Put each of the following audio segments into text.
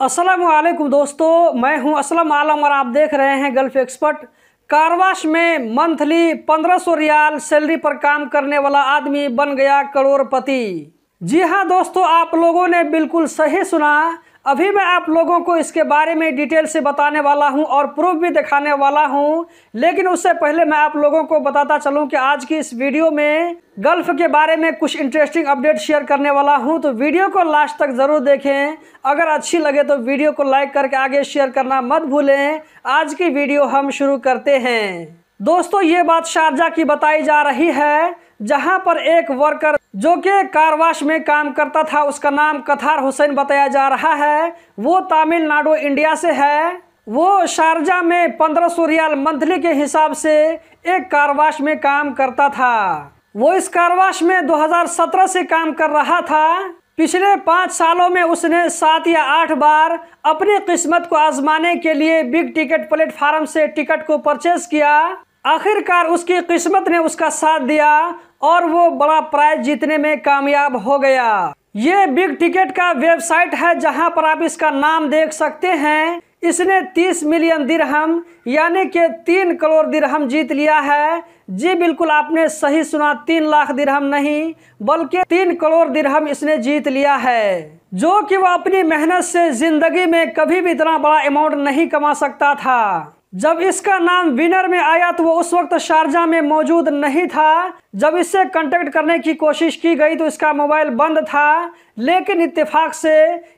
अस्सलामुअलैकुम दोस्तों, मैं हूं असलम आलम और आप देख रहे हैं गल्फ एक्सपर्ट। कारवाश में मंथली 1500 रियाल सैलरी पर काम करने वाला आदमी बन गया करोड़पति। जी हां दोस्तों, आप लोगों ने बिल्कुल सही सुना। अभी मैं आप लोगों को इसके बारे में डिटेल से बताने वाला हूं और प्रूफ भी दिखाने वाला हूं। लेकिन उससे पहले मैं आप लोगों को बताता चलूं कि आज की इस वीडियो में गल्फ के बारे में कुछ इंटरेस्टिंग अपडेट शेयर करने वाला हूं, तो वीडियो को लास्ट तक ज़रूर देखें। अगर अच्छी लगे तो वीडियो को लाइक करके आगे शेयर करना मत भूलें। आज की वीडियो हम शुरू करते हैं। दोस्तों, ये बात शारजा की बताई जा रही है, जहां पर एक वर्कर जो कि कारवाश में काम करता था, उसका नाम कथार हुसैन बताया जा रहा है। वो तमिलनाडु इंडिया से है। वो शारजा में 1500 रियाल मंथली के हिसाब से एक कारवाश में काम करता था। वो इस कारवाश में 2017 से काम कर रहा था। पिछले 5 सालों में उसने 7 या 8 बार अपनी किस्मत को आजमाने के लिए बिग टिकट प्लेटफार्म से टिकट को परचेज किया। आखिरकार उसकी किस्मत ने उसका साथ दिया और वो बड़ा प्राइज जीतने में कामयाब हो गया। ये बिग टिकट का वेबसाइट है, जहां पर आप इसका नाम देख सकते हैं। इसने 30 मिलियन दिरहम यानी कि 3 करोड़ दिरहम जीत लिया है। जी बिल्कुल, आपने सही सुना, 3 लाख दिरहम नहीं बल्कि 3 करोड़ दिरहम इसने जीत लिया है, जो कि वो अपनी मेहनत से जिंदगी में कभी भी इतना बड़ा अमाउंट नहीं कमा सकता था। जब इसका नाम विनर में आया तो वो उस वक्त शारजा में मौजूद नहीं था। जब इससे कांटेक्ट करने की कोशिश की गई तो इसका मोबाइल बंद था, लेकिन इत्तेफाक से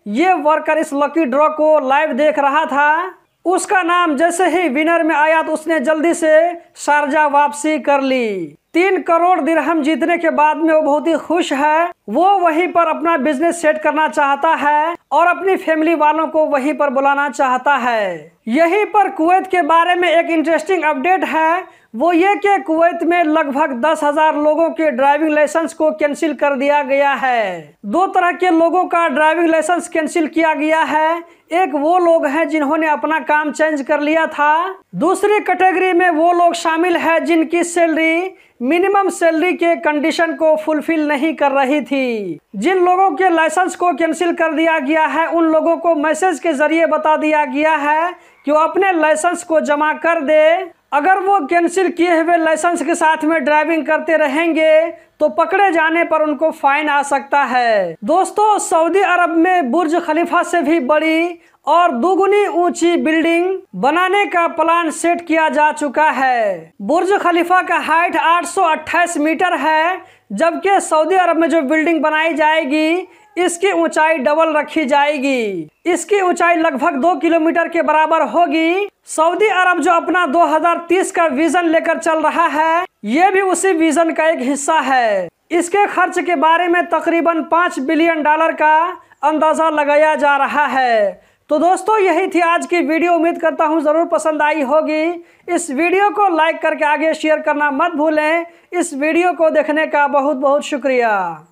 ये वर्कर इस लकी ड्रॉ को लाइव देख रहा था। उसका नाम जैसे ही विनर में आया तो उसने जल्दी से शारजा वापसी कर ली। 3 करोड़ दिरहम जीतने के बाद में वो बहुत ही खुश है। वो वहीं पर अपना बिजनेस सेट करना चाहता है और अपनी फैमिली वालों को वहीं पर बुलाना चाहता है। यहीं पर कुवैत के बारे में एक इंटरेस्टिंग अपडेट है, वो ये कि कुवैत में लगभग 10,000 लोगों के ड्राइविंग लाइसेंस को कैंसिल कर दिया गया है। 2 तरह के लोगों का ड्राइविंग लाइसेंस कैंसिल किया गया है। एक वो लोग हैं जिन्होंने अपना काम चेंज कर लिया था। दूसरी कैटेगरी में वो लोग शामिल है जिनकी सैलरी मिनिमम सैलरी के कंडीशन को फुलफिल नहीं कर रही थी। जिन लोगों के लाइसेंस को कैंसिल कर दिया गया है, उन लोगों को मैसेज के जरिए बता दिया गया है कि वो अपने लाइसेंस को जमा कर दे। अगर वो कैंसिल किए हुए लाइसेंस के साथ में ड्राइविंग करते रहेंगे तो पकड़े जाने पर उनको फाइन आ सकता है। दोस्तों, सऊदी अरब में बुर्ज खलीफा से भी बड़ी और दुगुनी ऊंची बिल्डिंग बनाने का प्लान सेट किया जा चुका है। बुर्ज खलीफा का हाइट 828 मीटर है, जबकि सऊदी अरब में जो बिल्डिंग बनाई जाएगी इसकी ऊंचाई डबल रखी जाएगी। इसकी ऊंचाई लगभग 2 किलोमीटर के बराबर होगी। सऊदी अरब जो अपना 2030 का विजन लेकर चल रहा है, ये भी उसी विजन का एक हिस्सा है। इसके खर्च के बारे में तकरीबन $5 बिलियन का अंदाजा लगाया जा रहा है। तो दोस्तों, यही थी आज की वीडियो। उम्मीद करता हूँ ज़रूर पसंद आई होगी। इस वीडियो को लाइक करके आगे शेयर करना मत भूलें। इस वीडियो को देखने का बहुत बहुत शुक्रिया।